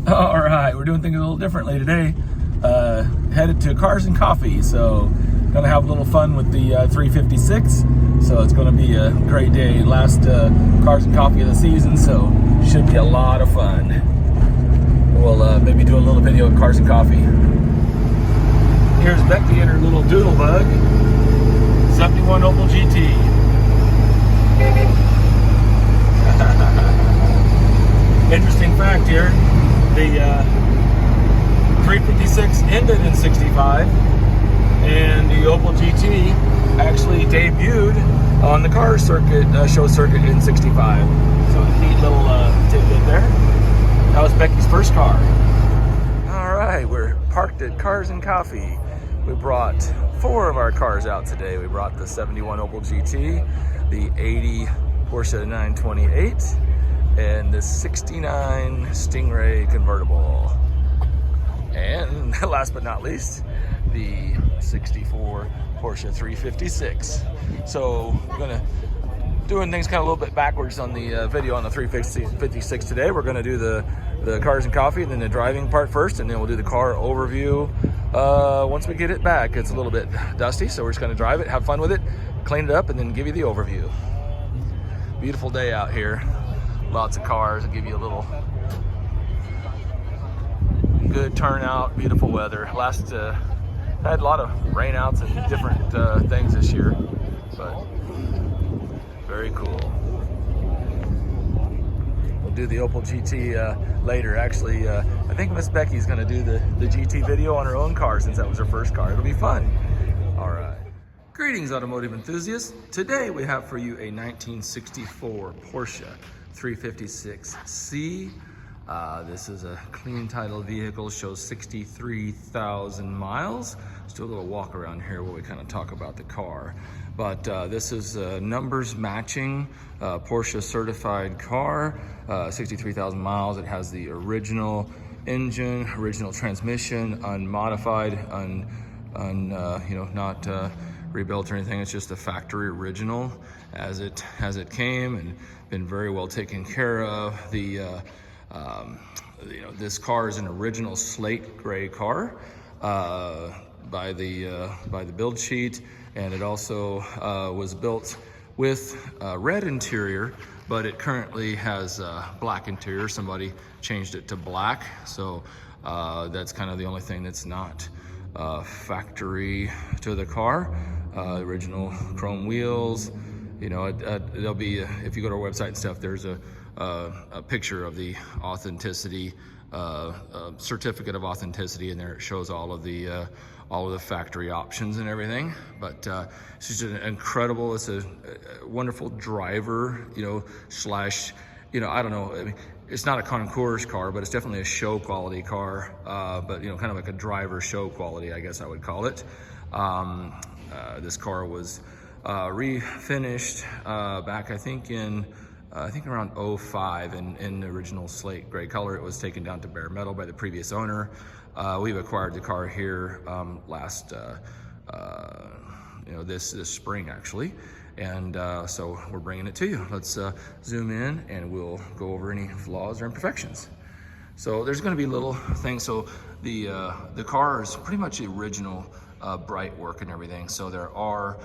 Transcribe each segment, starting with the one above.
All right, we're doing things a little differently today. Headed to Cars and Coffee, so gonna have a little fun with the 356. So it's gonna be a great day. Last Cars and Coffee of the season, so should be a lot of fun. We'll maybe do a little video of Cars and Coffee. Here's Becky and her little doodle bug, 71 Opel GT. Interesting fact here, the 356 ended in 65, and the Opel GT actually debuted on the car circuit, show circuit in 65. So a neat little tidbit there. That was Becky's first car. All right, we're parked at Cars and Coffee. We brought 4 of our cars out today. We brought the 71 Opel GT, the 80 Porsche 928, and the 69 Stingray convertible. And last but not least, the 64 Porsche 356. So we're gonna doing things kind of a little bit backwards on the video on the 356 today. We're gonna do the Cars and Coffee and then the driving part first, and then we'll do the car overview once we get it back. It's a little bit dusty, so we're just gonna drive it, have fun with it, clean it up, and then give you the overview. Beautiful day out here. Lots of cars. I'll give you a little good turnout, beautiful weather. Last had a lot of rainouts and different things this year, but very cool. We'll do the Opel GT later. Actually, I think Miss Becky's going to do the GT video on her own car since that was her first car. It'll be fun. All right. Greetings, automotive enthusiasts. Today we have for you a 1964 Porsche 356C. This is a clean title vehicle, shows 63,000 miles. Let's do a little walk around here where we kind of talk about the car. But this is a numbers matching Porsche certified car, 63,000 miles. It has the original engine, original transmission, unmodified, not rebuilt or anything. It's just a factory original as it came, and been very well taken care of. This car is an original slate gray car by the build sheet, and it also was built with red interior, but it currently has black interior. Somebody changed it to black, so that's kind of the only thing that's not factory to the car. Original chrome wheels. There'll be, if you go to our website and stuff, there's a picture of the authenticity, certificate of authenticity, and there it shows all of the factory options and everything. But it's just an incredible, it's a wonderful driver, slash, I don't know, I mean, it's not a concours car, but it's definitely a show quality car, but kind of like a driver show quality, I guess I would call it. This car was refinished back, I think around 05 in the original slate gray color. It was taken down to bare metal by the previous owner. We've acquired the car here last this spring actually, and so we're bringing it to you. Let's zoom in and we'll go over any flaws or imperfections. So there's going to be little things. So the car is pretty much the original bright work and everything. So there are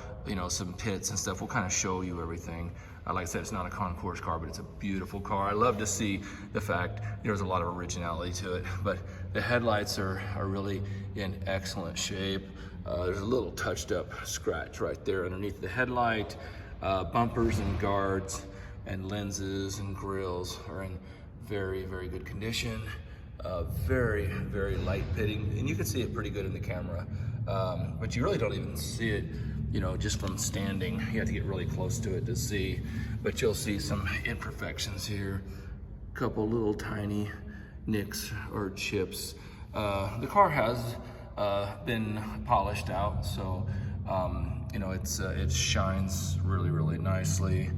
some pits and stuff. We'll kind of show you everything. Like I said, it's not a concours car, but it's a beautiful car. I love to see the fact there's a lot of originality to it, but the headlights are really in excellent shape. There's a little touched up scratch right there underneath the headlight. Bumpers and guards and lenses and grills are in very, very good condition. Very, very light pitting, and you can see it pretty good in the camera, but you really don't even see it just from standing. You have to get really close to it to see, but you'll see some imperfections here. A couple little tiny nicks or chips. The car has been polished out, so it shines really, really nicely.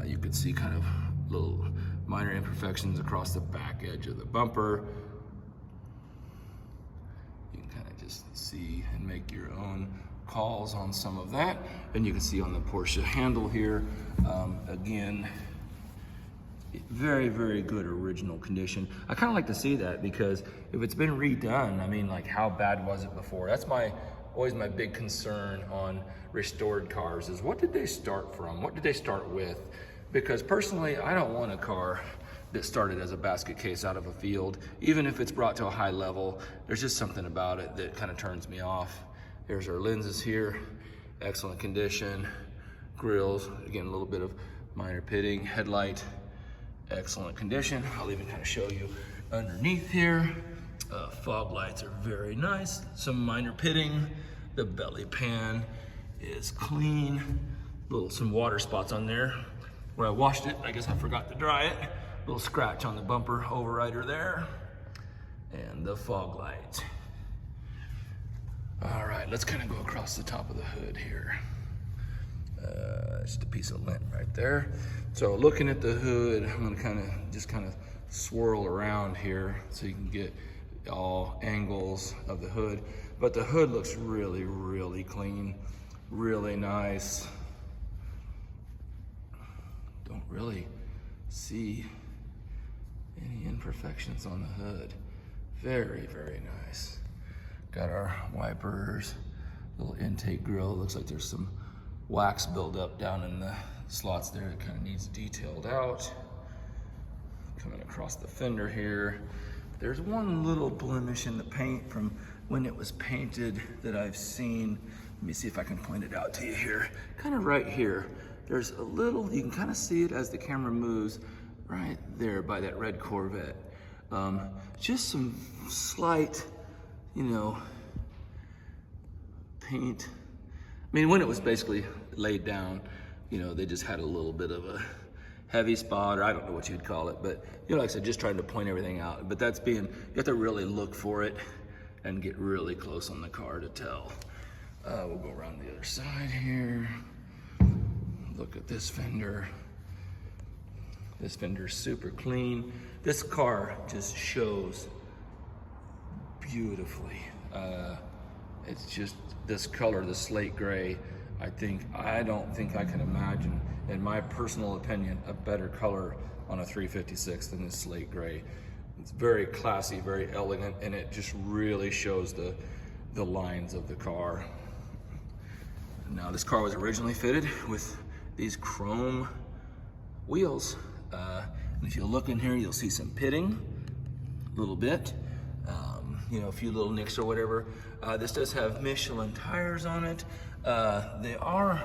You can see kind of little minor imperfections across the back edge of the bumper. You can kind of just see and make your own calls on some of that. And you can see on the Porsche handle here, again, very, very good original condition. I kind of like to see that, because if it's been redone, I mean, like, how bad was it before? That's always my big concern on restored cars, is what did they start from? What did they start with? Because personally, I don't want a car that started as a basket case out of a field. Even if it's brought to a high level, there's just something about it that kind of turns me off. There's our lenses here, excellent condition. Grills, again, a little bit of minor pitting. Headlight, excellent condition. I'll even kind of show you underneath here. Fog lights are very nice. Some minor pitting. The belly pan is clean. Some water spots on there where I washed it. I guess I forgot to dry it. Little scratch on the bumper overrider there. And the fog light. All right, let's kind of go across the top of the hood here. Just a piece of lint right there. So looking at the hood, I'm gonna just kind of swirl around here so you can get all angles of the hood. But the hood looks really, really clean, really nice. Don't really see any imperfections on the hood. Very, very nice. Got our wipers, little intake grill. Looks like there's some wax buildup down in the slots there. It kind of needs detailed out. Coming across the fender here. There's one little blemish in the paint from when it was painted that I've seen. Let me see if I can point it out to you here. Kind of right here. There's a little, you can kind of see it as the camera moves, right there by that red Corvette. Just some slight, paint. I mean, when it was basically laid down, they just had a little bit of a heavy spot, or I don't know what you'd call it, but like I said, just trying to point everything out. But you have to really look for it and get really close on the car to tell. We'll go around the other side here. Look at this fender. This fender's super clean. This car just shows beautifully. It's just this color, the slate gray. I don't think I can imagine, in my personal opinion, a better color on a 356 than this slate gray. It's very classy, very elegant, and it just really shows the lines of the car. Now, this car was originally fitted with these chrome wheels. And if you look in here, you'll see some pitting, a little bit, a few little nicks or whatever. This does have Michelin tires on it. They are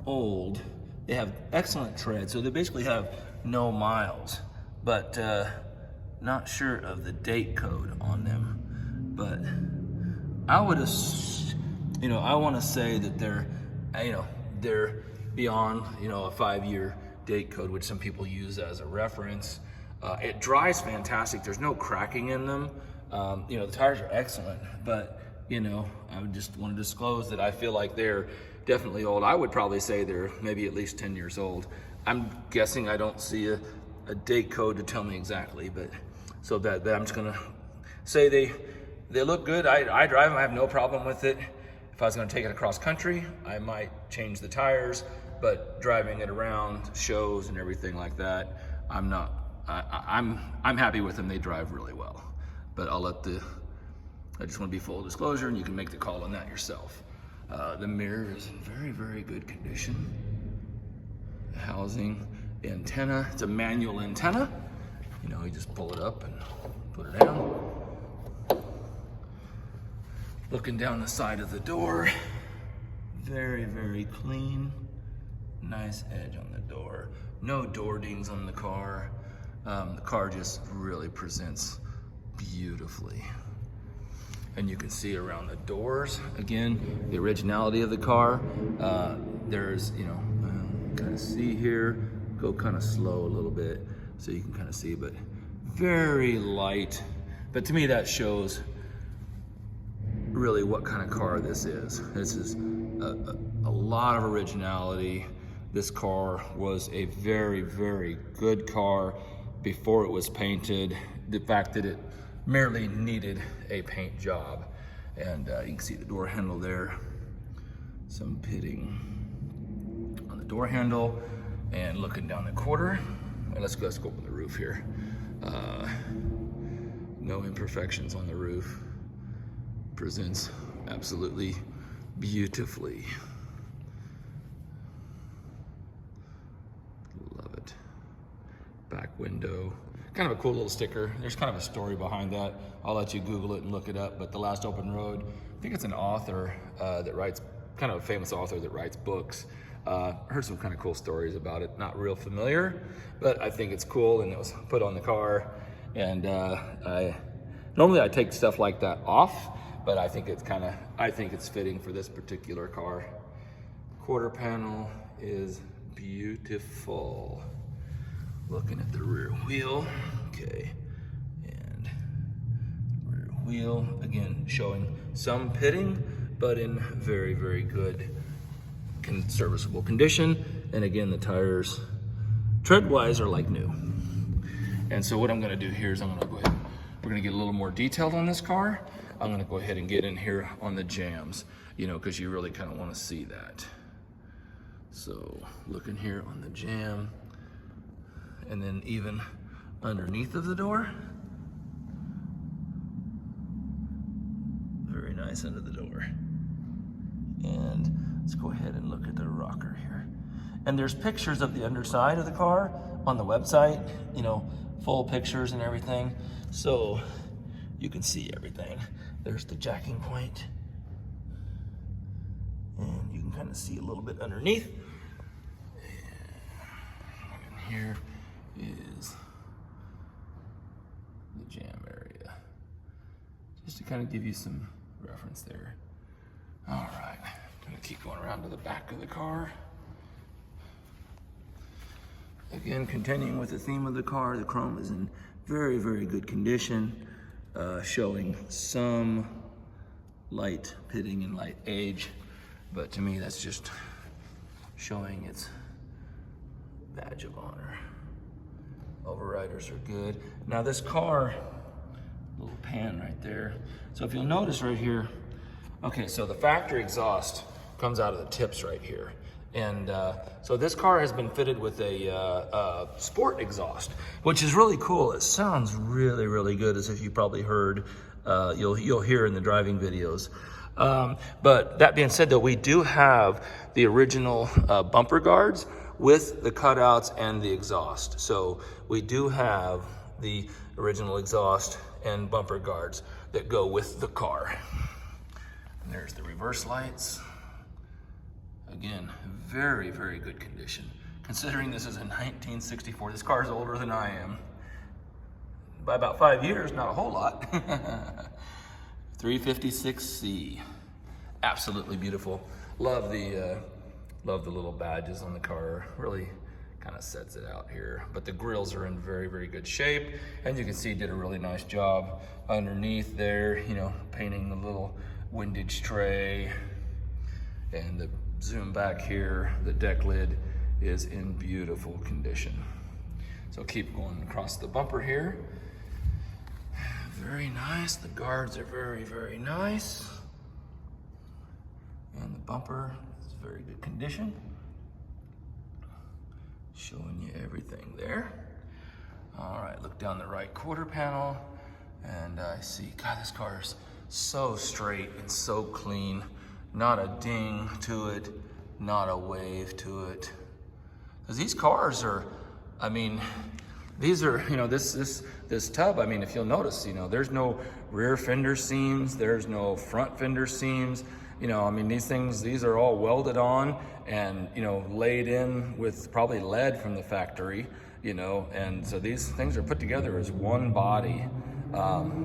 old. They have excellent tread, so they basically have no miles, but not sure of the date code on them. But I would, I want to say that they're beyond, a 5-year date code, which some people use as a reference. It dries fantastic. There's no cracking in them. The tires are excellent, but I would just want to disclose that I feel like they're definitely old. I would probably say they're maybe at least 10 years old. I'm guessing. I don't see a date code to tell me exactly, but so that I'm just gonna say they look good. I drive them. I have no problem with it. If I was gonna take it across country, I might change the tires, but driving it around shows and everything like that, I'm not. I'm happy with them. They drive really well, but I just want to be full disclosure, and you can make the call on that yourself. The mirror is in very, very good condition. The housing, the antenna, it's a manual antenna. You just pull it up and put it down. Looking down the side of the door, very, very clean. Nice edge on the door. No door dings on the car. The car just really presents beautifully. And you can see around the doors, again, the originality of the car. There's, kind of see here, go kind of slow a little bit so you can kind of see, but very light. But to me, that shows really what kind of car this is. This is a lot of originality. This car was a very, very good car before it was painted. The fact that it merely needed a paint job. And you can see the door handle there. Some pitting on the door handle. And looking down the quarter, And let's go open the roof here. No imperfections on the roof. Presents absolutely beautifully. Love it. Back window. Kind of a cool little sticker. There's kind of a story behind that. I'll let you Google it and look it up. But The Last Open Road, I think it's an author that writes, kind of a famous author that writes books. Heard some kind of cool stories about it. Not real familiar, but I think it's cool, and it was put on the car. And normally I take stuff like that off, but I think it's fitting for this particular car. Quarter panel is beautiful. Looking at the rear wheel, okay, and rear wheel, again, showing some pitting, but in very, very good serviceable condition. And again, the tires, tread-wise, are like new. And so what I'm gonna do here is we're gonna get a little more detailed on this car. I'm gonna go ahead and get in here on the jams, because you really kind of wanna see that. So looking here on the jam, and then even underneath of the door. Very nice under the door. And let's go ahead and look at the rocker here. And there's pictures of the underside of the car on the website, full pictures and everything. So you can see everything. There's the jacking point. And you can kind of see a little bit underneath. And here is the jam area, just to kind of give you some reference there. All right, gonna keep going around to the back of the car. Again, continuing with the theme of the car, the chrome is in very, very good condition, showing some light pitting and light age, but to me that's just showing its badge of honor. Overriders are good. Now this car, little pan right there. So if you'll notice right here, okay, so the factory exhaust comes out of the tips right here. And so this car has been fitted with a sport exhaust, which is really cool. It sounds really, really good, as if you probably heard, you'll hear in the driving videos. But that being said, though, we do have the original bumper guards with the cutouts and the exhaust. So we do have the original exhaust and bumper guards that go with the car. And there's the reverse lights. Again, very, very good condition. Considering this is a 1964, this car is older than I am. By about 5 years, not a whole lot. 356C, absolutely beautiful. Love the little badges on the car. Really kind of sets it out here. But the grills are in very, very good shape. And you can see did a really nice job underneath there, painting the little windage tray. And the zoom back here, the deck lid is in beautiful condition. So keep going across the bumper here. Very nice. The guards are very, very nice. And the bumper is very good condition. Showing you everything there. All right, look down the right quarter panel and I see, God, this car is so straight and so clean. Not a ding to it, not a wave to it. Because these cars are, these are, this tub, if you'll notice, there's no rear fender seams, there's no front fender seams. These are all welded on and, laid in with probably lead from the factory, and so these things are put together as one body,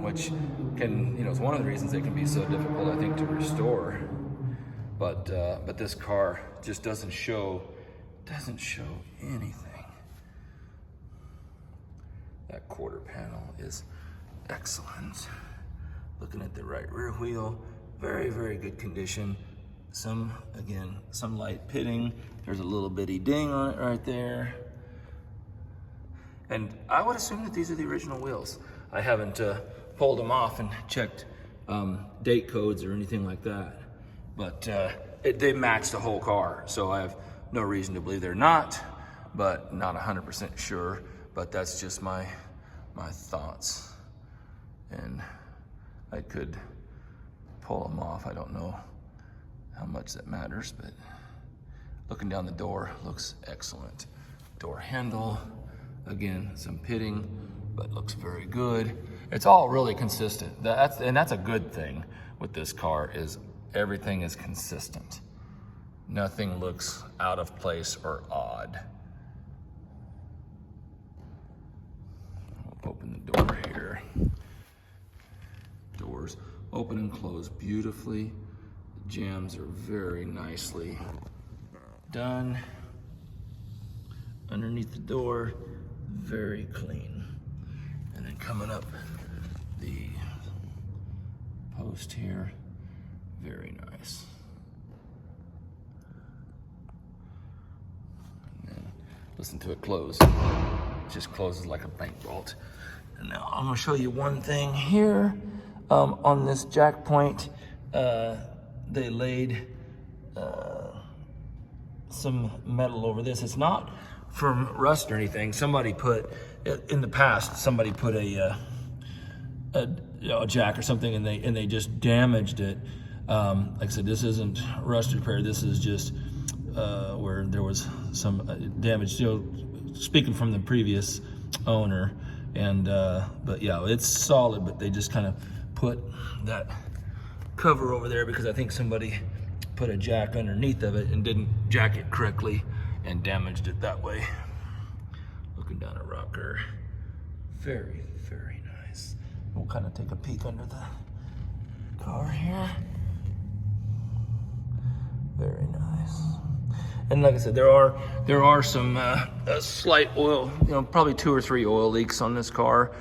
which can, it's one of the reasons they can be so difficult, I think, to restore. But this car just doesn't show anything. That quarter panel is excellent. Looking at the right rear wheel, very, very good condition. Some light pitting. There's a little bitty ding on it right there. And I would assume that these are the original wheels. I haven't pulled them off and checked date codes or anything like that. But they match the whole car, so I have no reason to believe they're not, but not 100% sure. but that's just my thoughts. And I could pull them off. I don't know how much that matters, but looking down the door looks excellent. Door handle, again, some pitting, but looks very good. It's all really consistent. That's a good thing with this car, is everything is consistent. Nothing looks out of place or odd. I'll open the door here. Doors open and close beautifully. The jambs are very nicely done. Underneath the door, very clean. And then coming up the post here, very nice. And then listen to it close. It just closes like a bank vault. And now I'm gonna show you one thing here. On this jack point, they laid some metal over this. It's not from rust or anything. Somebody put, in the past, somebody put a jack or something, and they just damaged it. Like I said, this isn't rust repair. This is just where there was some damage. Speaking from the previous owner, and but yeah, it's solid. But they just kind of put that cover over there because I think somebody put a jack underneath of it and didn't jack it correctly and damaged it that way. Looking down at rocker, very, very nice. We'll kind of take a peek under the car here. Very nice. And like I said, there are some slight oil, probably 2 or 3 oil leaks on this car.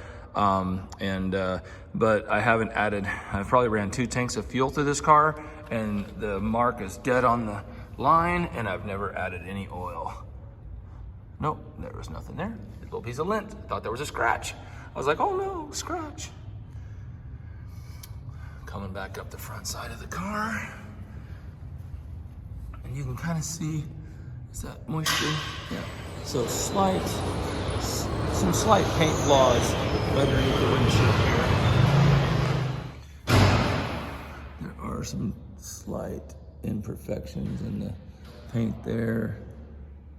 But I haven't added, I probably ran 2 tanks of fuel through this car, and the mark is dead on the line, and I've never added any oil. Nope, there was nothing there. A little piece of lint. I thought there was a scratch. I was like, oh no, scratch. Coming back up the front side of the car, and you can kind of see, is that moisture? Yeah. So some slight paint flaws underneath the windshield here. There are some slight imperfections in the paint there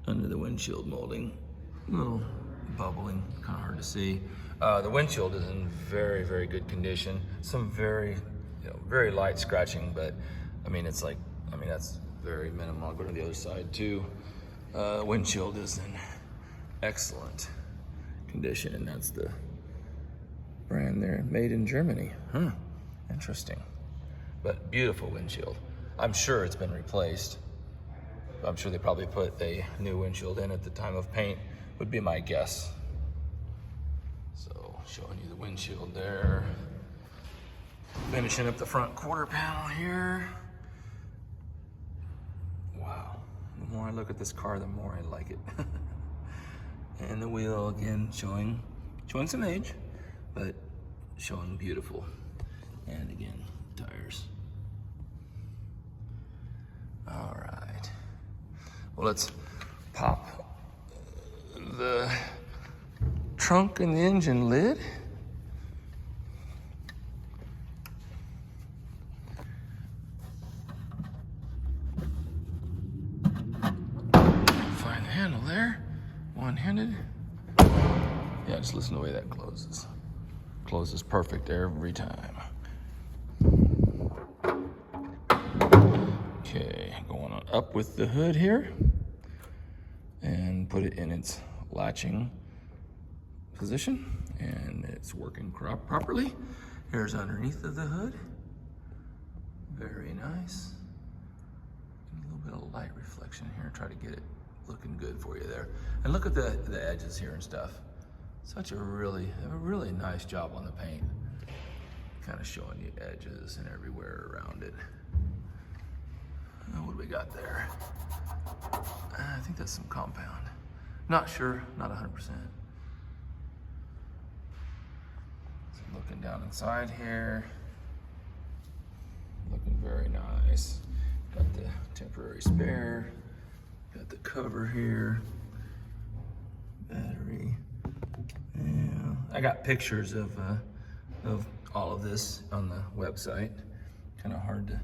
under the windshield molding. A little bubbling, kind of hard to see. The windshield is in very, very good condition. Some very, very light scratching, but I mean, that's very minimal. I'll go to the other side too. Windshield is in excellent condition, and that's the brand there, made in Germany. Interesting, but beautiful windshield. I'm sure it's been replaced. I'm sure they probably put a new windshield in at the time of paint, would be my guess. So showing you the windshield there. Finishing up the front quarter panel here. Wow, the more I look at this car, the more I like it. And the wheel, again, showing some age, but showing beautiful. And again, tires. All right. Well, let's pop the trunk and the engine lid. Find the handle there, one-handed. Yeah, just listen to the way that closes. Closes perfect every time. Okay, going on up with the hood here and put it in its latching position, and it's working properly. Here's underneath of the hood. Very nice. A little bit of light reflection here. Try to get it looking good for you there. And look at the edges here and stuff. Such a really nice job on the paint. Kind of showing you edges and everywhere around it. What do we got there? I think that's some compound. Not sure, not 100%. So looking down inside here. Looking very nice. Got the temporary spare. Got the cover here. Battery. Yeah, I got pictures of all of this on the website. Kind of hard to,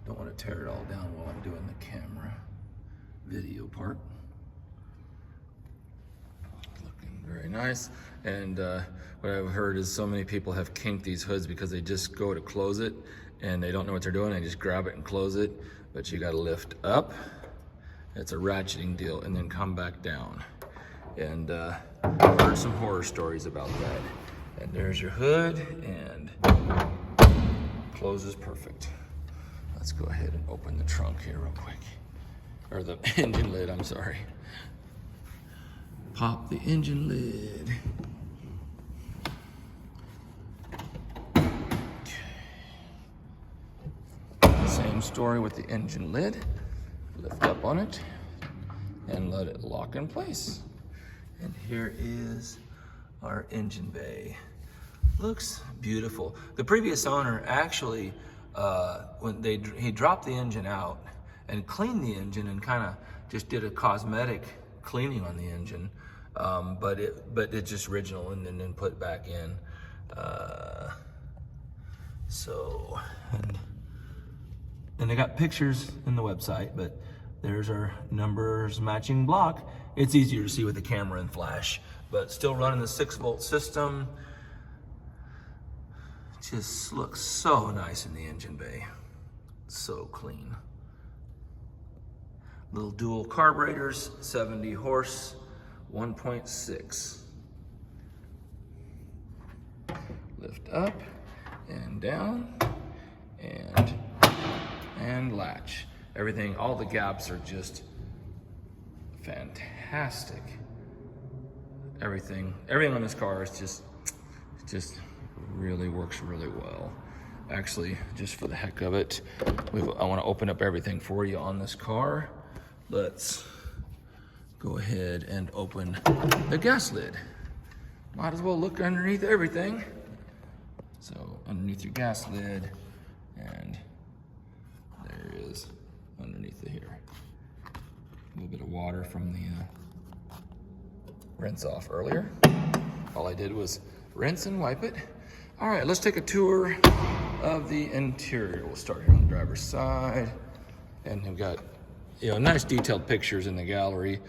don't want to tear it all down while I'm doing the camera video part. Looking very nice. And what I've heard is so many people have kinked these hoods because they just go to close it and they don't know what they're doing. They just grab it and close it, but you got to lift up. It's a ratcheting deal, and then come back down. And I've heard some horror stories about that. And there's your hood, and closes perfect. Let's go ahead and open the trunk here real quick. Or the engine lid, I'm sorry. Pop the engine lid. Okay. Same story with the engine lid. Lift up on it and let it lock in place. And here is our engine bay. Looks beautiful. The previous owner actually, when he dropped the engine out and cleaned the engine and kind of just did a cosmetic cleaning on the engine, but it's just original, and then put back in. And they got pictures in the website, but there's our numbers matching block. It's easier to see with the camera and flash, but still running the 6-volt system. Just looks so nice in the engine bay. So clean. Little dual carburetors, 70 horse, 1.6. Lift up and down and latch. Everything, all the gaps are just fantastic. Everything on this car is just really works really well. Actually, just for the heck of it, I want to open up everything for you on this car. Let's go ahead and open the gas lid. Might as well look underneath everything. So underneath your gas lid, and there is underneath it here. A little bit of water from the rinse off earlier. All I did was rinse and wipe it. All right, let's take a tour of the interior. We'll start here on the driver's side, and we've got nice detailed pictures in the gallery.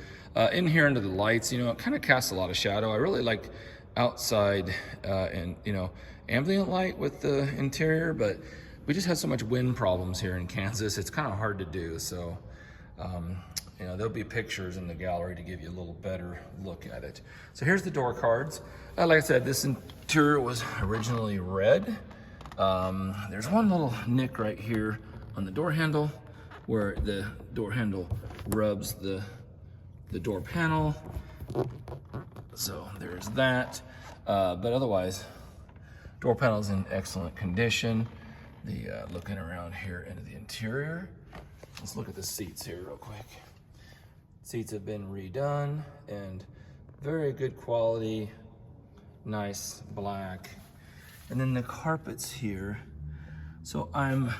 In here under the lights, it kind of casts a lot of shadow. I really like outside and ambient light with the interior, but we just had so much wind problems here in Kansas. It's kind of hard to do. So, there'll be pictures in the gallery to give you a little better look at it. So here's the door cards. Like I said, this interior was originally red. There's one little nick right here on the door handle where the door handle rubs the door panel. So there's that. But otherwise, door panel's in excellent condition. Looking around here into the interior. Let's look at the seats here real quick. Seats have been redone and very good quality, nice black. And then the carpets here. So I'm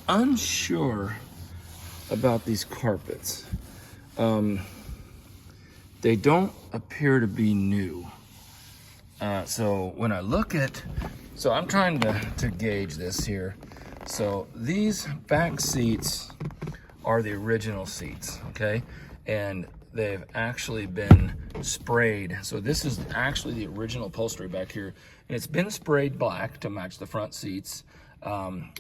unsure about these carpets. They don't appear to be new. So when I look at, so I'm trying to gauge this here. So these back seats are the original seats, okay? And they've actually been sprayed. So this is actually the original upholstery back here. And it's been sprayed black to match the front seats. And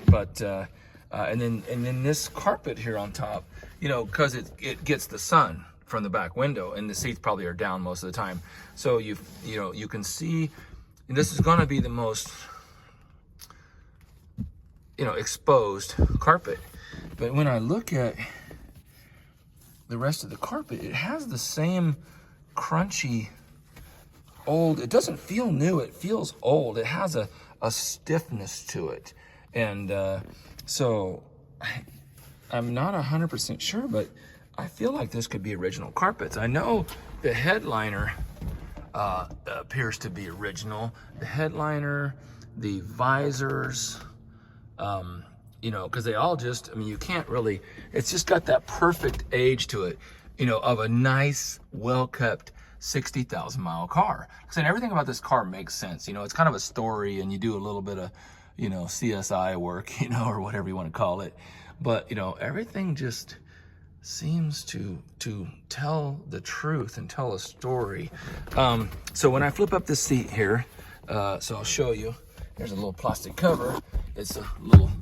then this carpet here on top, because it gets the sun from the back window, and the seats probably are down most of the time. So you can see, and this is going to be the most exposed carpet. But when I look at the rest of the carpet, it has the same crunchy old, it doesn't feel new, it feels old. It has a stiffness to it. And so I'm not 100% sure, but I feel like this could be original carpets. I know the headliner appears to be original. The headliner, the visors, because they all just, you can't really, it's just got that perfect age to it, of a nice, well-kept 60,000 mile car. So everything about this car makes sense. You know, it's kind of a story, and you do a little bit of, you know, CSI work, you know, or whatever you want to call it. But, you know, everything just seems to tell the truth and tell a story. So when I flip up this seat here, so I'll show you, there's a little plastic cover. It's a little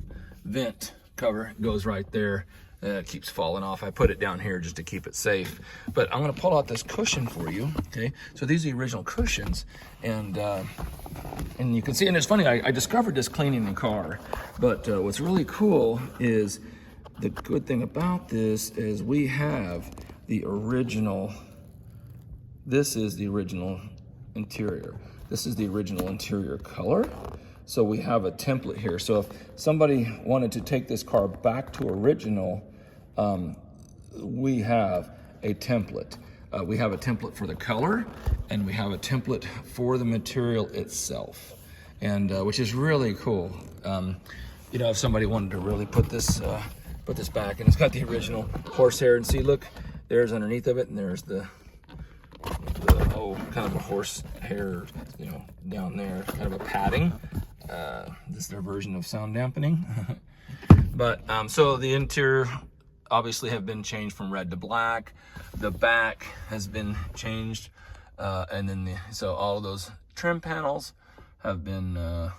vent cover. It goes right there. It keeps falling off. I put it down here just to keep it safe. But I'm gonna pull out this cushion for you, okay? So these are the original cushions, and you can see, and it's funny, I discovered this cleaning the car, but what's really cool is, the good thing about this is we have the original, this is the original interior. This is the original interior color. So we have a template here. So if somebody wanted to take this car back to original, we have a template. We have a template for the color, and we have a template for the material itself, and which is really cool. You know, if somebody wanted to really put this back, and it's got the original horsehair, and see, look, there's underneath of it, and there's the kind of a horse hair, you know, down there, kind of a padding. This is their version of sound dampening. But so the interior obviously have been changed from red to black. The back has been changed, and then so all of those trim panels have been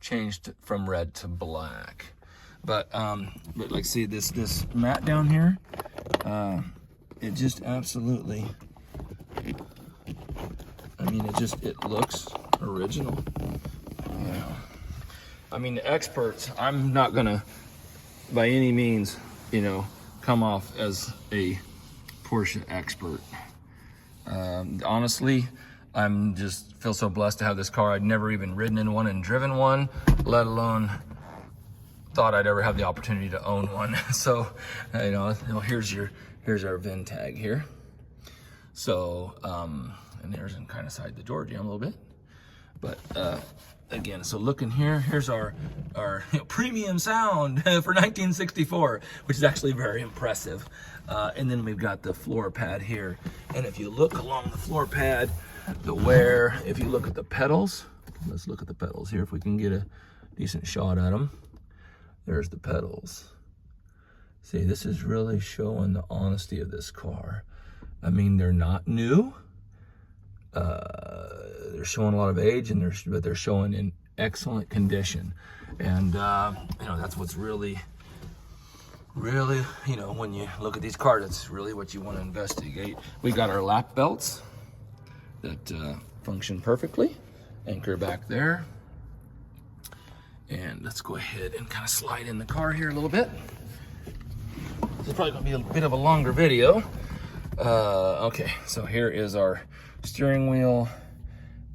changed from red to black. But like, see this mat down here, it just absolutely, I mean, it looks original. Yeah. I mean, the experts, I'm not gonna by any means, you know, come off as a Porsche expert. Honestly, I'm just feel so blessed to have this car. I'd never even ridden in one and driven one, let alone thought I'd ever have the opportunity to own one. So, you know, here's our Vin Tag here. So, and there's kind of side the door jam a little bit. But again, so looking here, here's our premium sound for 1964, which is actually very impressive. And then we've got the floor pad here. And if you look along the floor pad, if you look at the pedals, let's look at the pedals here if we can get a decent shot at them. There's the pedals. See, this is really showing the honesty of this car. I mean, they're not new. They're showing a lot of age, but they're showing in excellent condition. And you know, that's what's really, you know, when you look at these cars, that's really what you want to investigate. We got our lap belts that function perfectly. Anchor back there. And let's go ahead and kind of slide in the car here a little bit. This is probably gonna be a bit of a longer video. Okay, so here is our steering wheel.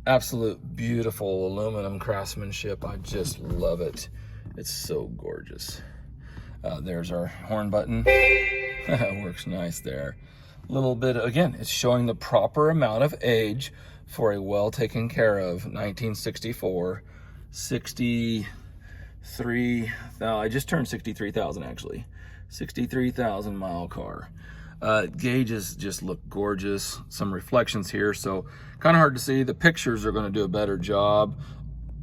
Absolute beautiful aluminum craftsmanship. I just love it. It's so gorgeous. There's our horn button. Works nice there. A little bit, again, it's showing the proper amount of age for a well taken care of 1964, 63,000, I just turned 63,000 actually. 63,000 mile car. Gauges just look gorgeous. Some reflections here, so kind of hard to see. The pictures are going to do a better job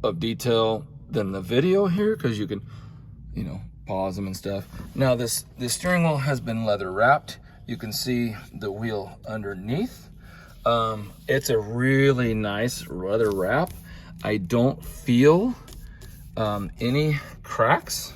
of detail than the video here, because you can, you know, pause them and stuff. Now this steering wheel has been leather wrapped. You can see the wheel underneath. It's a really nice leather wrap. I don't feel any cracks.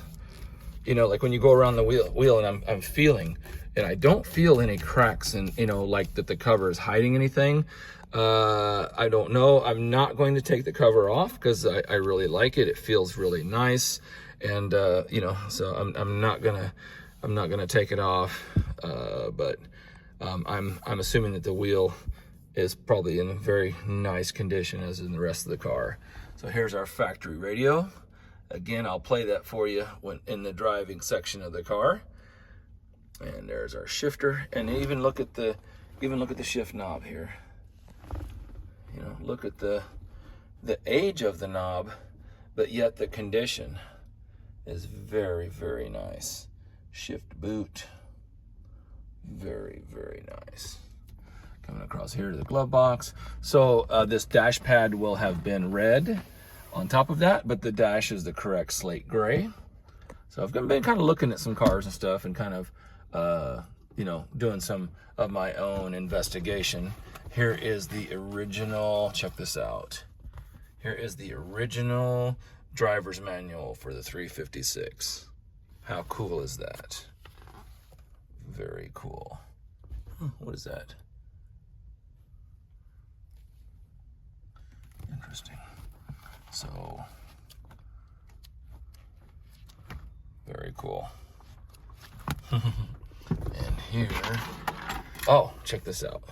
You know, like when you go around the wheel and I'm feeling, and I don't feel any cracks, and you know, like that the cover is hiding anything. I don't know. I'm not going to take the cover off because I really like it. It feels really nice, and you know, so I'm not gonna take it off. But I'm assuming that the wheel is probably in a very nice condition as in the rest of the car. So here's our factory radio. Again, I'll play that for you when in the driving section of the car. And there's our shifter, and even look at the shift knob here. You know, look at the age of the knob, but yet the condition is very, very nice. Shift boot, very, very nice. Coming across here to the glove box. So this dash pad will have been red on top of that, but the dash is the correct slate gray. So I've been kind of looking at some cars and stuff and kind of, you know, doing some of my own investigation. Here is the original, check this out. Here is the original driver's manual for the 356. How cool is that? Very cool. What is that? Interesting. So, very cool. And here, oh, check this out.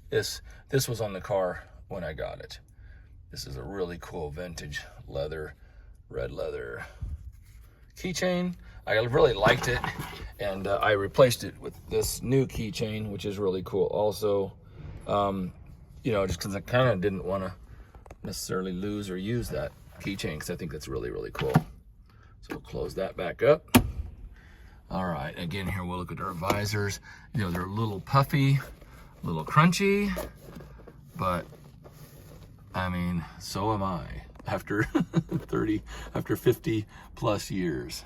This was on the car when I got it. This is a really cool vintage leather, red leather keychain. I really liked it, and I replaced it with this new keychain, which is really cool also. You know, just because I kind of didn't want to necessarily lose or use that keychain, because I think that's really, really cool. So we'll close that back up. All right, again, here we'll look at our visors. You know, they're a little puffy, a little crunchy, but I mean, so am I after 50 plus years.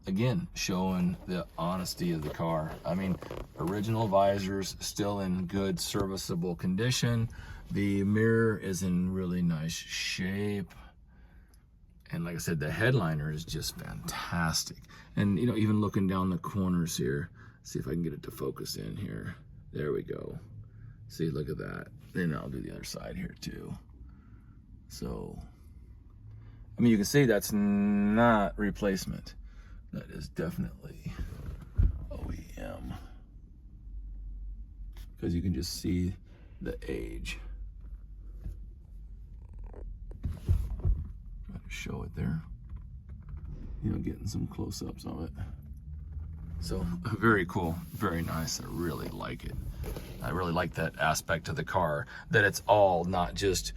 Again, showing the honesty of the car. I mean, original visors, still in good serviceable condition. The mirror is in really nice shape. And like I said, the headliner is just fantastic. And you know, even looking down the corners here, see if I can get it to focus in here. There we go. See, look at that. Then I'll do the other side here too. So, I mean, you can see that's not replacement. That is definitely OEM. Because you can just see the age. Try to show it there. You know, getting some close-ups of it. So, very cool, very nice. I really like it. I really like that aspect of the car, that it's all not just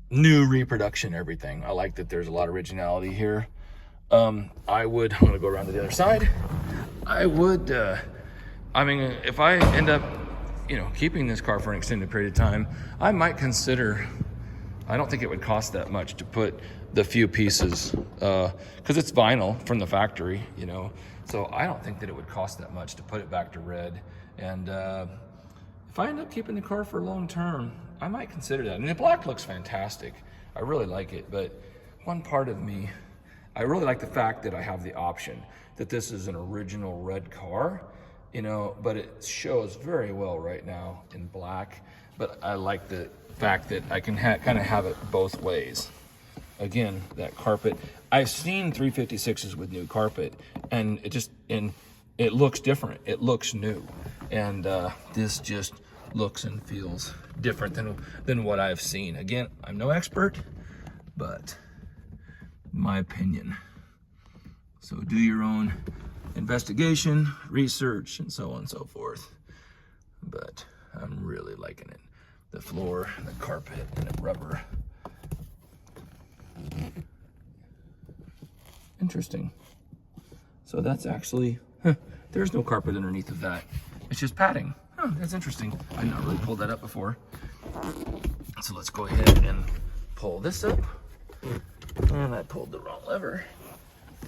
new reproduction everything. I like that there's a lot of originality here. I'm gonna go around to the other side. I mean, if I end up, you know, keeping this car for an extended period of time, I might consider, I don't think it would cost that much to put the few pieces, because it's vinyl from the factory, you know, so I don't think that it would cost that much to put it back to red. And if I end up keeping the car for long term, I might consider that. And the black looks fantastic. I really like it, but one part of me, I really like the fact that I have the option, that this is an original red car, you know, but it shows very well right now in black. But I like the fact that I can kind of have it both ways. Again, that carpet. I've seen 356s with new carpet, and it looks different. It looks new, and this just looks and feels different than what I've seen. Again, I'm no expert, but my opinion. So do your own investigation, research, and so on and so forth. But I'm really liking it. The floor, the carpet, and the rubber. Interesting. So that's actually, there's no carpet underneath of that. It's just padding. Oh, that's interesting. I've not really pulled that up before. So let's go ahead and pull this up. And I pulled the wrong lever.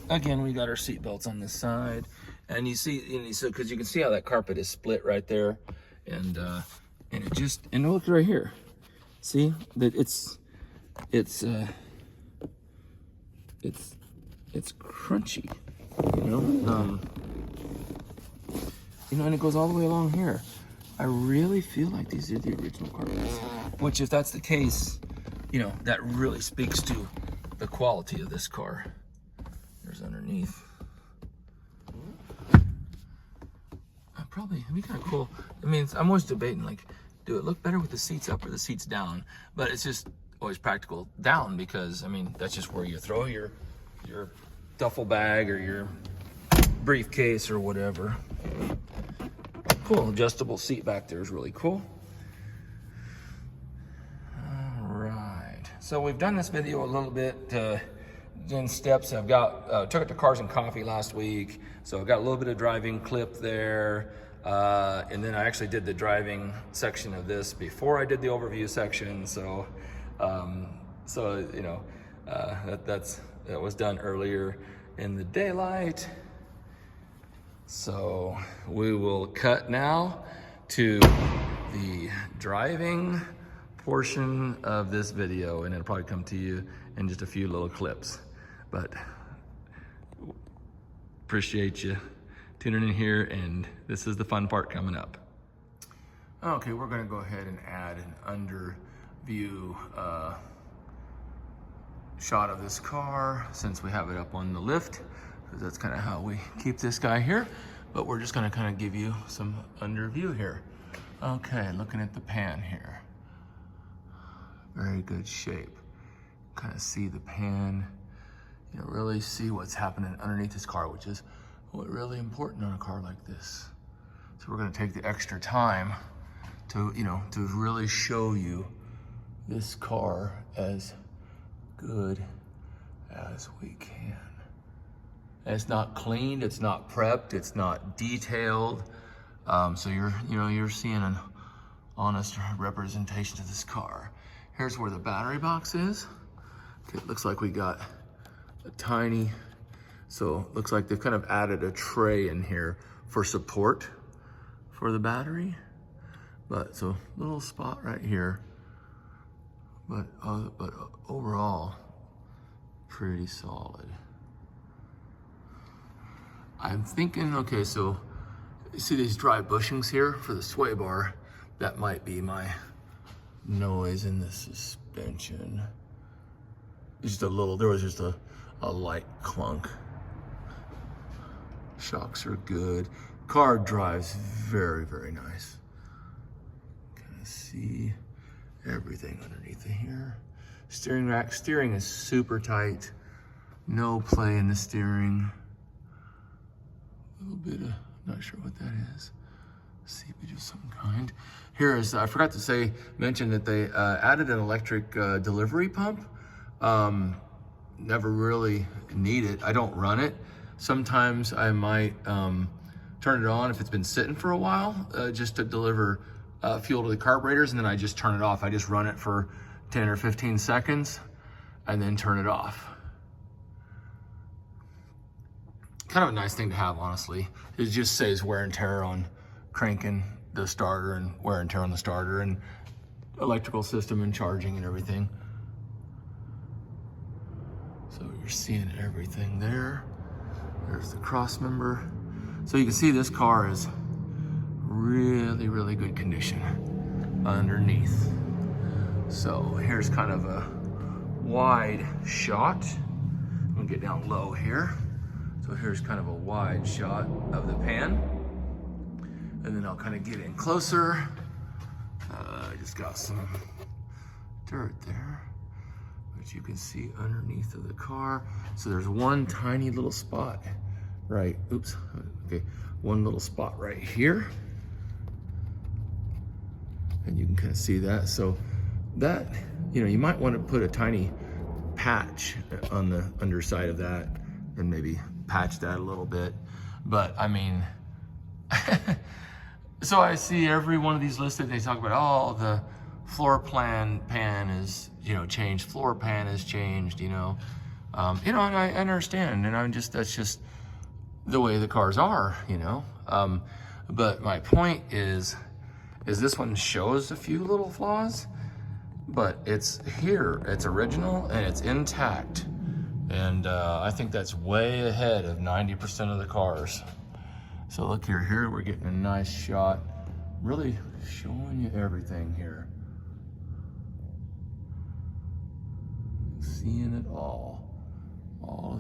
Again, we got our seat belts on this side. And you see, so because you can see how that carpet is split right there. And it just, and look right here. See that it's crunchy, you know? You know, and it goes all the way along here. I really feel like these are the original carpets, which if that's the case, you know, that really speaks to the quality of this car. There's underneath. It'd be kind of cool. I mean, I'm always debating, like, do it look better with the seats up or the seats down? But it's just always practical down, because, I mean, that's just where you throw your duffel bag or your briefcase or whatever. Cool, adjustable seat back there is really cool. All right, so we've done this video a little bit in steps. I've got, took it to Cars and Coffee last week, so I've got a little bit of driving clip there. And then I actually did the driving section of this before I did the overview section. So, you know, that was done earlier in the daylight. So we will cut now to the driving portion of this video, and it'll probably come to you in just a few little clips. But appreciate you tuning in here, and this is the fun part coming up. Okay, we're gonna go ahead and add an under view shot of this car since we have it up on the lift, because that's kind of how we keep this guy here. But we're just gonna kind of give you some under view here. Okay, looking at the pan here. Very good shape. Kind of see the pan, you know, really see what's happening underneath this car, which is really important on a car like this. So we're gonna take the extra time to, you know, to really show you this car as good as we can. It's not cleaned, it's not prepped, it's not detailed. So you're seeing an honest representation of this car. Here's where the battery box is. Okay, it looks like we got a tiny, so it looks like they've kind of added a tray in here for support for the battery. But so little spot right here, but overall pretty solid. I'm thinking, okay, so you see these dry bushings here for the sway bar? That might be my noise in the suspension. Just a little, there was just a light clunk. Shocks are good. Car drives very, very nice. Kind of see everything underneath it here. Steering rack, steering is super tight. No play in the steering. A little bit of, not sure what that is. Seepage of some kind. Here is, I forgot to mention that they added an electric delivery pump. Never really need it. I don't run it. Sometimes I might turn it on if it's been sitting for a while, just to deliver fuel to the carburetors, and then I just turn it off. I just run it for 10 or 15 seconds and then turn it off. Kind of a nice thing to have, honestly. It just saves wear and tear on cranking the starter and wear and tear on the starter and electrical system and charging and everything. So you're seeing everything there. There's the cross member. So you can see this car is really, really good condition underneath. So here's kind of a wide shot. I'm gonna get down low here. So here's kind of a wide shot of the pan. And then I'll kind of get in closer. I just got some dirt there, but you can see underneath of the car. So there's one tiny little spot, right? Oops, okay. One little spot right here. And you can kind of see that. So that, you know, you might want to put a tiny patch on the underside of that and maybe patch that a little bit. But I mean, so I see every one of these listed, they talk about, oh, the floor pan is, you know, changed, floor pan is changed, you know. And I understand, and that's just the way the cars are, you know. But my point is this one shows a few little flaws, but it's here, it's original, and it's intact. And I think that's way ahead of 90% of the cars. So look here we're getting a nice shot, really showing you everything here. Seeing it all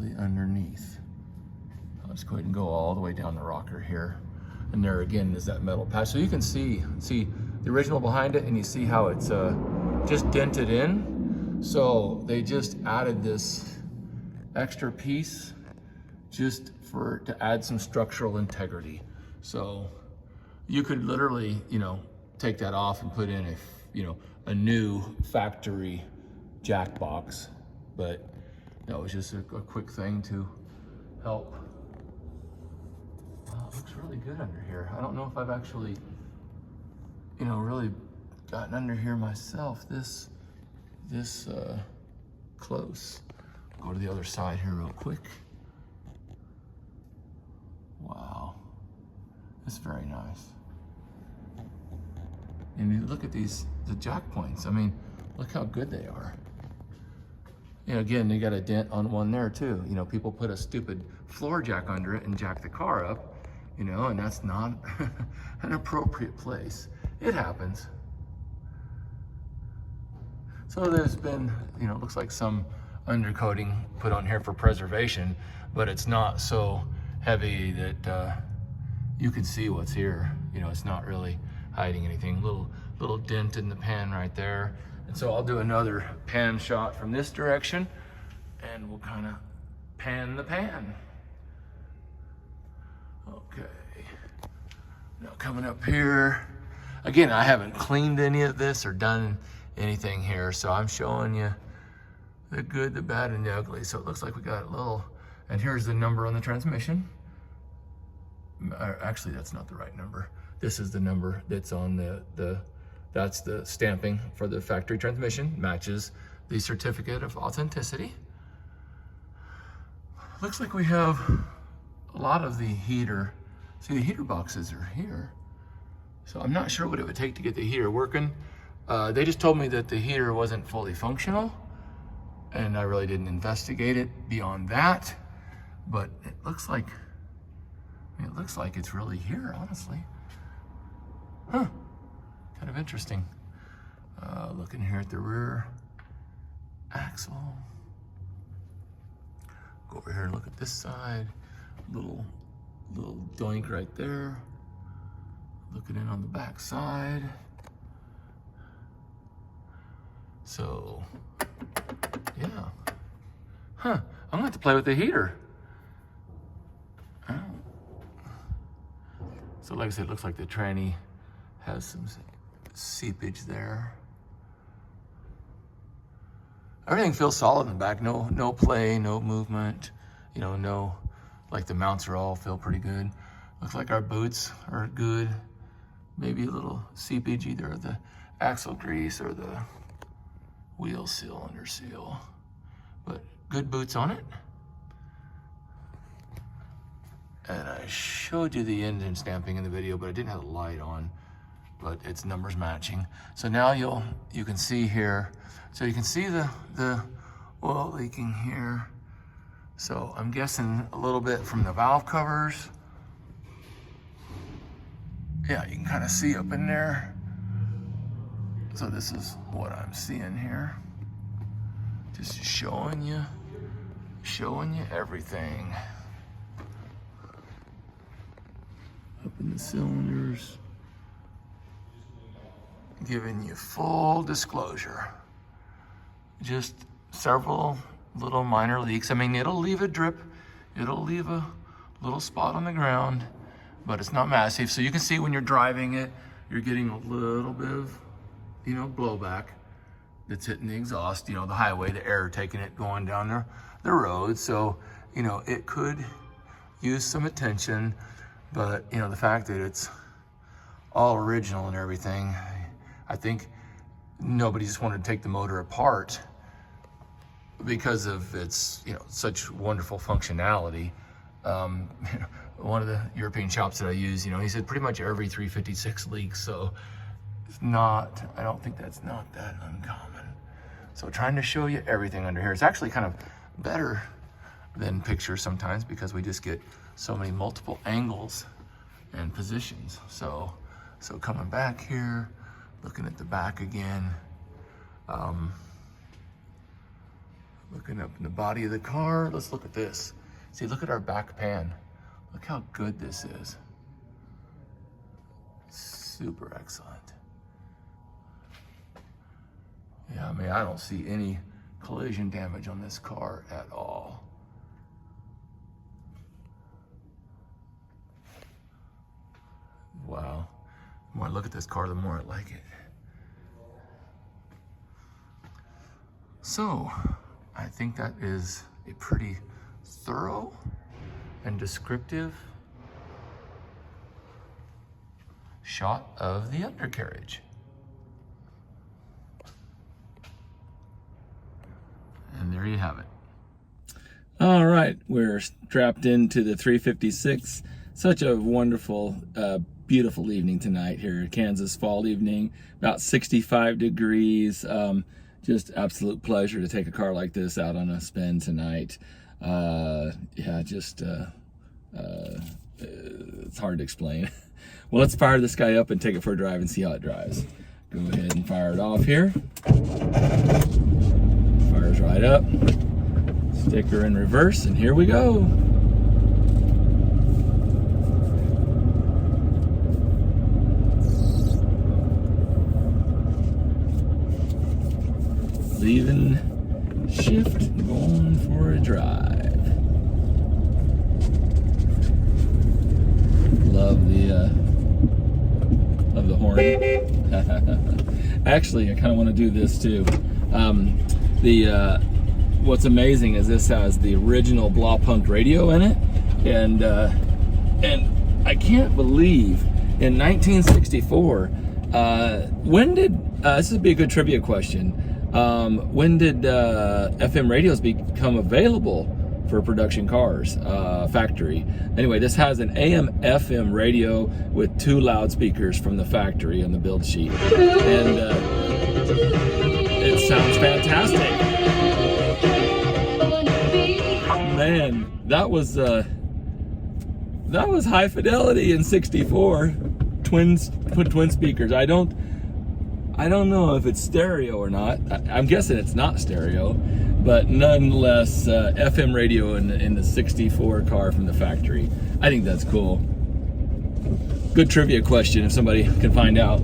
the underneath. I'll just go ahead and go all the way down the rocker here. And there again is that metal patch. So you can see the original behind it, and you see how it's just dented in. So they just added this extra piece just to add some structural integrity. So you could literally, you know, take that off and put in a new factory jack box. But that was just a quick thing to help it looks really good under here. I don't know if I've actually, you know, really gotten under here myself this close. Go to the other side here real quick. Wow, it's very nice. And you look at the jack points. I mean, look how good they are. You know, again, you got a dent on one there too. You know, people put a stupid floor jack under it and jack the car up, you know, and that's not an appropriate place. It happens. So there's been, you know, looks like some undercoating put on here for preservation, but it's not so heavy that you can see what's here. You know, it's not really hiding anything. Little dent in the pan right there. And so I'll do another pan shot from this direction and we'll kind of pan the pan. Okay. Now coming up here, again, I haven't cleaned any of this or done anything here, so I'm showing you the good, the bad, and the ugly. So it looks like we got a little, and here's the number on the transmission. Actually, that's not the right number. This is the number that's on that's the stamping for the factory transmission, matches the certificate of authenticity. Looks like we have a lot of the heater. See, the heater boxes are here. So I'm not sure what it would take to get the heater working. They just told me that the heater wasn't fully functional, and I really didn't investigate it beyond that. But it looks like it's really here, honestly. Huh, kind of interesting. Looking here at the rear axle. Go over here and look at this side. Little doink right there. Looking in on the back side. So, yeah. Huh, I'm gonna have to play with the heater. Oh. So like I said, it looks like the tranny has some seepage there. Everything feels solid in the back. No play, no movement. You know, no, like the mounts are all feel pretty good. Looks like our boots are good. Maybe a little seepage, either of the axle grease or the wheel seal, under seal. But good boots on it. And I showed you the engine stamping in the video, but I didn't have the light on, but it's numbers matching. So now you can see here, so you can see the oil leaking here. So I'm guessing a little bit from the valve covers. Yeah, you can kind of see up in there. So this is what I'm seeing here. Just showing you everything. Up in the cylinders. Giving you full disclosure. Just several little minor leaks. I mean, it'll leave a drip. It'll leave a little spot on the ground, but it's not massive. So you can see when you're driving it, you're getting a little bit of, you know, blowback that's hitting the exhaust, you know, the highway, the air taking it going down the road. So, you know, it could use some attention, but, you know, the fact that it's all original and everything, I think nobody just wanted to take the motor apart because of its, you know, such wonderful functionality. One of the European shops that I use, you know, he said pretty much every 356 leaks, so it's not, I don't think that's not that uncommon. So trying to show you everything under here. It's actually kind of better than pictures sometimes because we just get so many multiple angles and positions. So coming back here, looking at the back again, looking up in the body of the car. Let's look at this. See, look at our back pan. Look how good this is. Super excellent. Yeah, I mean, I don't see any collision damage on this car at all. Wow. The more I look at this car, the more I like it. So, I think that is a pretty thorough and descriptive shot of the undercarriage. And there you have it. All right, we're strapped into the 356. Such a wonderful, beautiful evening tonight here in Kansas, fall evening, about 65 degrees. Just absolute pleasure to take a car like this out on a spin tonight. Yeah, just, it's hard to explain. Well, let's fire this guy up and take it for a drive and see how it drives. Go ahead and fire it off here. Fires right up. Sticker in reverse, and here we go. Leaving shift, going for a drive. Love the horn. Actually, I kind of want to do this too. What's amazing is this has the original Blaupunkt radio in it, and I can't believe in 1964. When did this would be a good trivia question? When did FM radios become available for production cars, factory? Anyway, this has an AM/FM radio with 2 loudspeakers from the factory on the build sheet, and it sounds fantastic. Man, that was high fidelity in '64. Twin speakers. I don't know if it's stereo or not. I'm guessing it's not stereo, but nonetheless, FM radio in the '64 car from the factory. I think that's cool. Good trivia question if somebody can find out.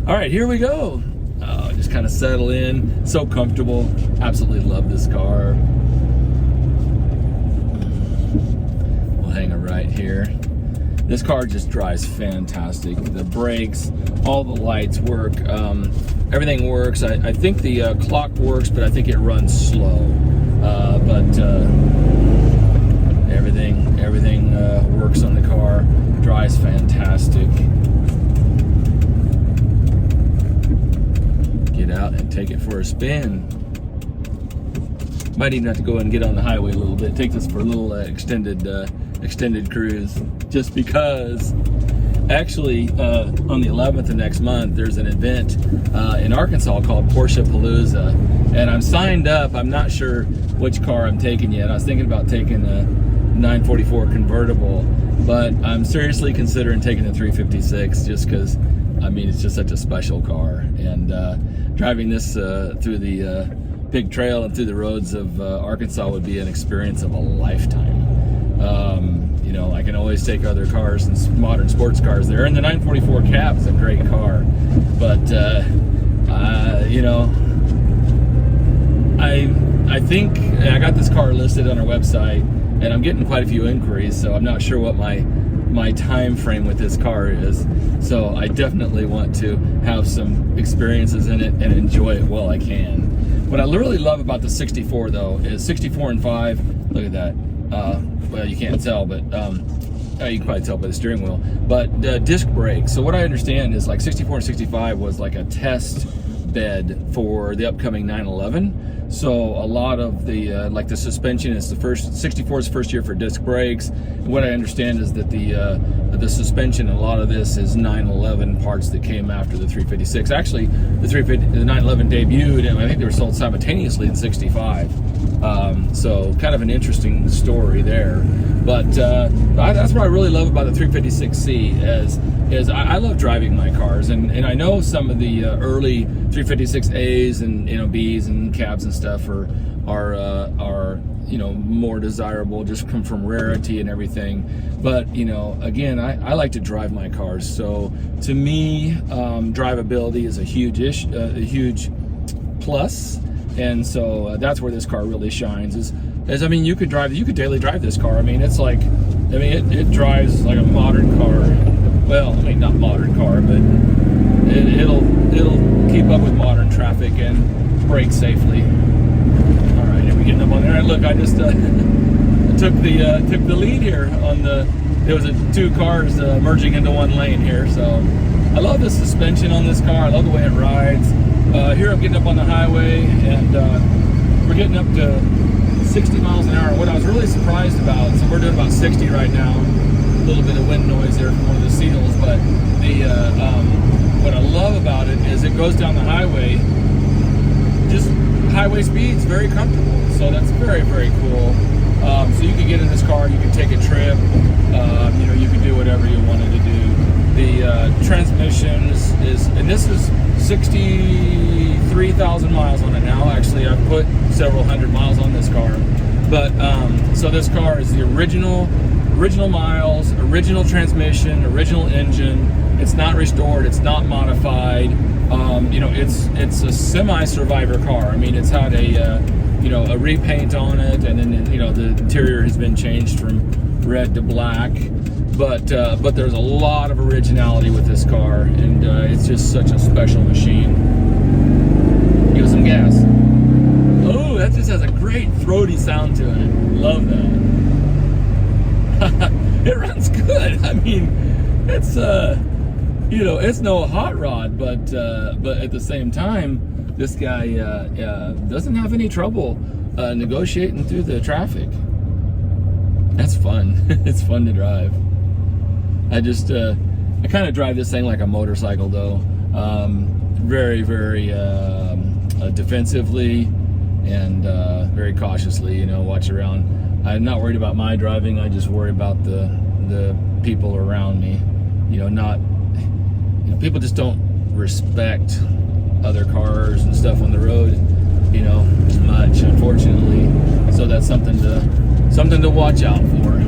All right, here we go. Just kind of settle in. So comfortable. Absolutely love this car. We'll hang it right here. This car just drives fantastic. The brakes, all the lights work. Everything works. I think the clock works, but I think it runs slow. Everything works on the car. Drives fantastic. Get out and take it for a spin. Might even have to go and get on the highway a little bit. Take this for a little extended cruise, just because actually on the 11th of next month there's an event in Arkansas called Porsche Palooza, and I'm signed up. I'm not sure which car I'm taking yet. I was thinking about taking a 944 convertible, but I'm seriously considering taking the 356 just because, I mean, it's just such a special car, and driving this through the big trail and through the roads of Arkansas would be an experience of a lifetime. You know, I can always take other cars and modern sports cars there, and the 944 cab is a great car, but you know, I think I got this car listed on our website, and I'm getting quite a few inquiries, so I'm not sure what my time frame with this car is. So I definitely want to have some experiences in it and enjoy it while I can. What I really love about the 64 though is 64 and 5. Look at that. Well, you can't tell, but you can probably tell by the steering wheel. But disc brakes. So what I understand is like 64 and 65 was like a test bed for the upcoming 911. So a lot of the like the suspension is the first 64's first year for disc brakes. And what I understand is that the suspension, a lot of this is 911 parts that came after the 356. Actually, the 911 debuted, and I think they were sold simultaneously in 65. So kind of an interesting story there. But that's what I really love about the 356C is I love driving my cars, and I know some of the early 356As and Bs and cabs and stuff are more desirable, just come from rarity and everything. But again, I like to drive my cars, so to me, drivability is a huge plus, and so that's where this car really shines. Is I mean, you could daily drive this car. I mean, it's like, it drives like a modern car. Well, I mean, not modern car, but it'll keep up with modern traffic and brake safely. All right, here we getting up on there. Look, I just took the lead here on the. There was two cars merging into one lane here, so I love the suspension on this car. I love the way it rides. Here I'm getting up on the highway, and we're getting up to 60 miles an hour. What I was really surprised about, so we're doing about 60 right now. A little bit of wind noise there from one of the seals, but what I love about it is it goes down the highway, just highway speeds, very comfortable. So that's very, very cool. So you can get in this car, you can take a trip, you know, you can do whatever you wanted to do. The transmission is, and this is 63,000 miles on it now. Actually, I've put several hundred miles on this car. But so this car is the original miles, original transmission, original engine. It's not restored, it's not modified. You know, it's a semi-survivor car. I mean, it's had a you know, a repaint on it, and then, you know, the interior has been changed from red to black. But there's a lot of originality with this car, and it's just such a special machine. Give it some gas. Oh, that just has a great throaty sound to it. Love that. It runs good. I mean, it's you know, it's no hot rod, but at the same time, this guy doesn't have any trouble negotiating through the traffic. That's fun. It's fun to drive. I just I kind of drive this thing like a motorcycle, though. Very, very defensively and very cautiously. You know, watch around. I'm not worried about my driving. I just worry about the people around me. You know, not. You know, people just don't respect other cars and stuff on the road, you know, much, unfortunately. So that's something to watch out for.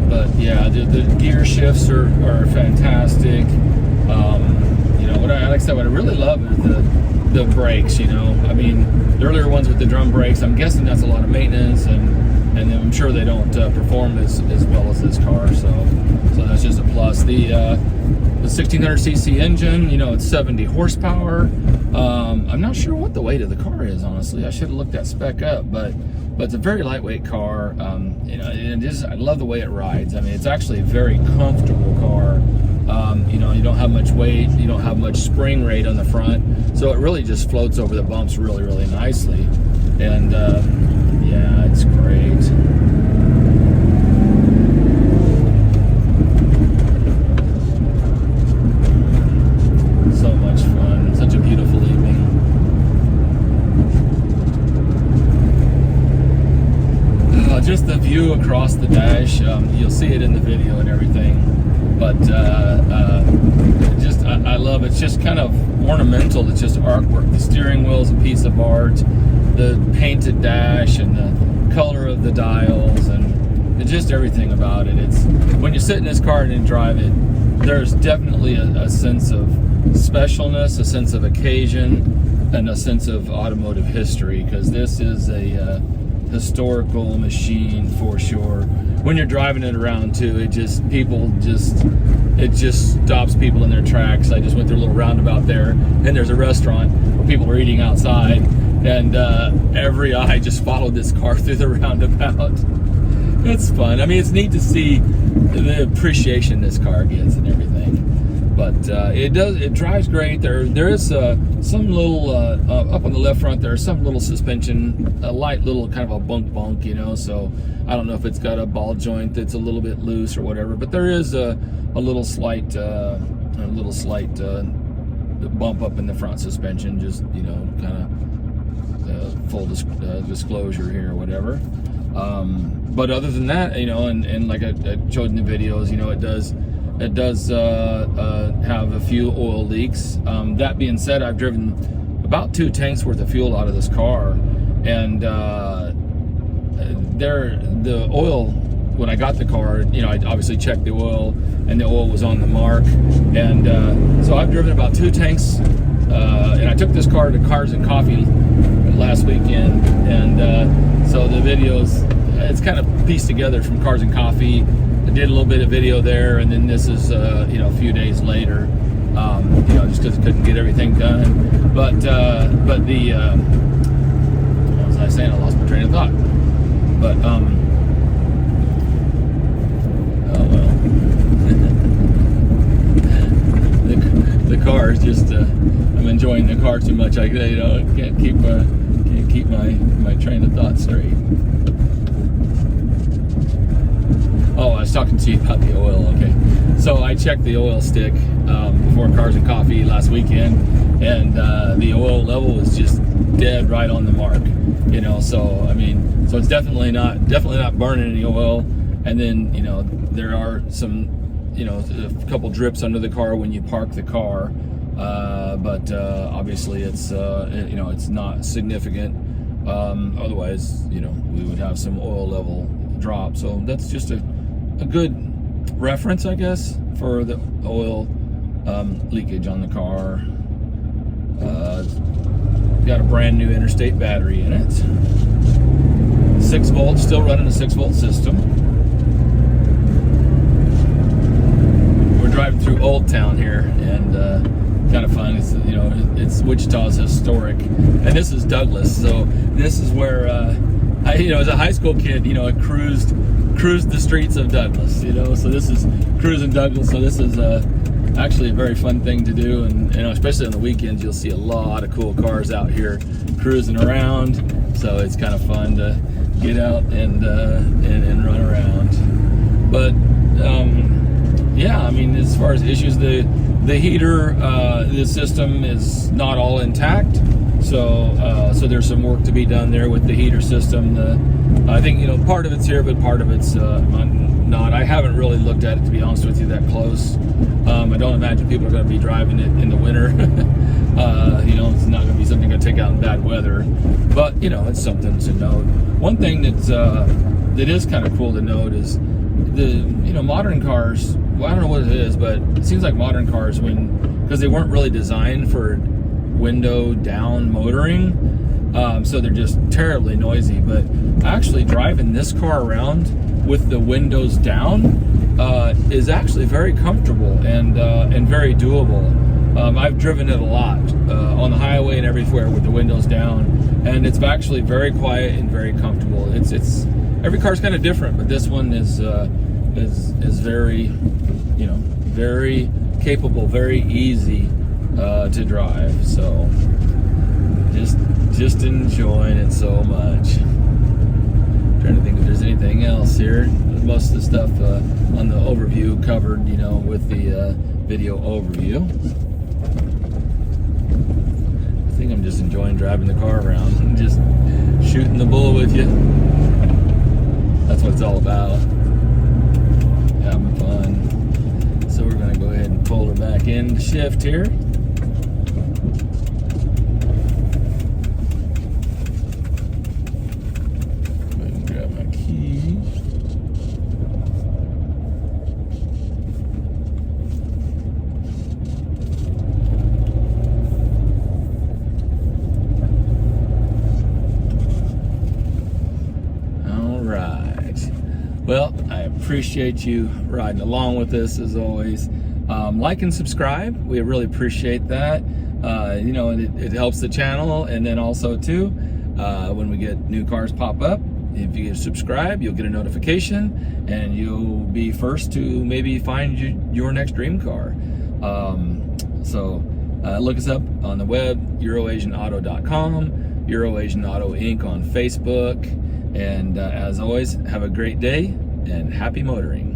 But yeah, the gear shifts are fantastic. You know, like I said, what I really love is the brakes. You know, I mean, the earlier ones with the drum brakes, I'm guessing that's a lot of maintenance, and I'm sure they don't perform as well as this car. So that's just a plus. The 1600cc engine, you know, it's 70 horsepower. I'm not sure what the weight of the car is, honestly. I should have looked that spec up, but it's a very lightweight car. You know, it is. I love the way it rides. I mean, it's actually a very comfortable car. You know, you don't have much weight, you don't have much spring rate on the front, so it really just floats over the bumps really, really nicely. And yeah, it's great. So much fun. Such a beautiful evening. Just the view across the dash. You'll see it in the video and everything. But I love it. It's just kind of ornamental. It's just artwork. The steering wheel is a piece of art. The painted dash and the color of the dials and just everything about it. It's when you sit in this car and drive it, there's definitely a sense of specialness, a sense of occasion, and a sense of automotive history, because this is a historical machine for sure. When you're driving it around too, it just stops people in their tracks. I just went through a little roundabout there, and there's a restaurant where people are eating outside, and every eye just followed this car through the roundabout. It's fun. I mean, it's neat to see the appreciation this car gets and everything. But it drives great. There is some little up on the left front. There's some little suspension, a light little kind of a bunk, you know. So I don't know if it's got a ball joint that's a little bit loose or whatever. But there is a little slight bump up in the front suspension. Just, you know, kind of full disclosure here or whatever. But other than that, you know, and like I showed in the videos, you know, it does have a few oil leaks. That being said, I've driven about 2 tanks worth of fuel out of this car, and the oil, when I got the car, you know, I obviously checked the oil, and the oil was on the mark, and so I've driven about 2 tanks, and I took this car to Cars and Coffee last weekend, and so the videos, it's kind of pieced together from Cars and Coffee. I did a little bit of video there, and then this is you know, a few days later, you know, just because I couldn't get everything done. But the what was I saying? I lost my train of thought. But oh well. car. It's just I'm enjoying the car too much. I can't keep my train of thought straight. Oh, I was talking to you about the oil. Okay, so I checked the oil stick before Cars and Coffee last weekend, and the oil level was just dead right on the mark. You know, so I mean, so it's definitely not burning any oil. And then, you know, there are some, you know, a couple drips under the car when you park the car, but obviously it's you know, it's not significant. Otherwise, you know, we would have some oil level drop. So that's just a good reference, I guess, for the oil leakage on the car. Got a brand new interstate battery in it. 6 volts, still running a 6-volt system. We're driving through Old Town here, and kind of fun. It's, you know, it's Wichita's historic, and this is Douglas. So this is where I, you know, as a high school kid, you know, I cruised the streets of Douglas. You know, so this is cruising Douglas. So this is actually a very fun thing to do, and you know, especially on the weekends, you'll see a lot of cool cars out here cruising around. So it's kind of fun to get out and run around. But yeah, I mean, as far as issues, the heater, the system is not all intact. So so there's some work to be done there with the heater system. I think, you know, part of it's here, but part of it's not. I haven't really looked at it, to be honest with you, that close. I don't imagine people are going to be driving it in the winter. You know, it's not going to be something going to take out in bad weather. But, you know, it's something to note. One thing that is kind of cool to note is you know, modern cars, well, I don't know what it is, but it seems like modern cars, because they weren't really designed for window down motoring, so they're just terribly noisy. But actually driving this car around with the windows down is actually very comfortable and very doable. I've driven it a lot on the highway and everywhere with the windows down, and it's actually very quiet and very comfortable. It's every car's kind of different, but this one is very, you know, very capable, very easy to drive. So just enjoying it so much. Trying to think if there's anything else here. Most of the stuff on the overview covered, you know, with the video overview. I think I'm just enjoying driving the car around and just shooting the bull with you. That's what it's all about. Having fun. So we're going to go ahead and pull her back in to shift here. Go ahead and grab my key. Well, I appreciate you riding along with us as always. Like and subscribe. We really appreciate that. You know, it helps the channel. And then also too, when we get new cars pop up, if you subscribe, you'll get a notification and you'll be first to maybe find your next dream car. So look us up on the web, EuroAsianAuto.com, EuroAsian Auto Inc. on Facebook. And as always, have a great day and happy motoring.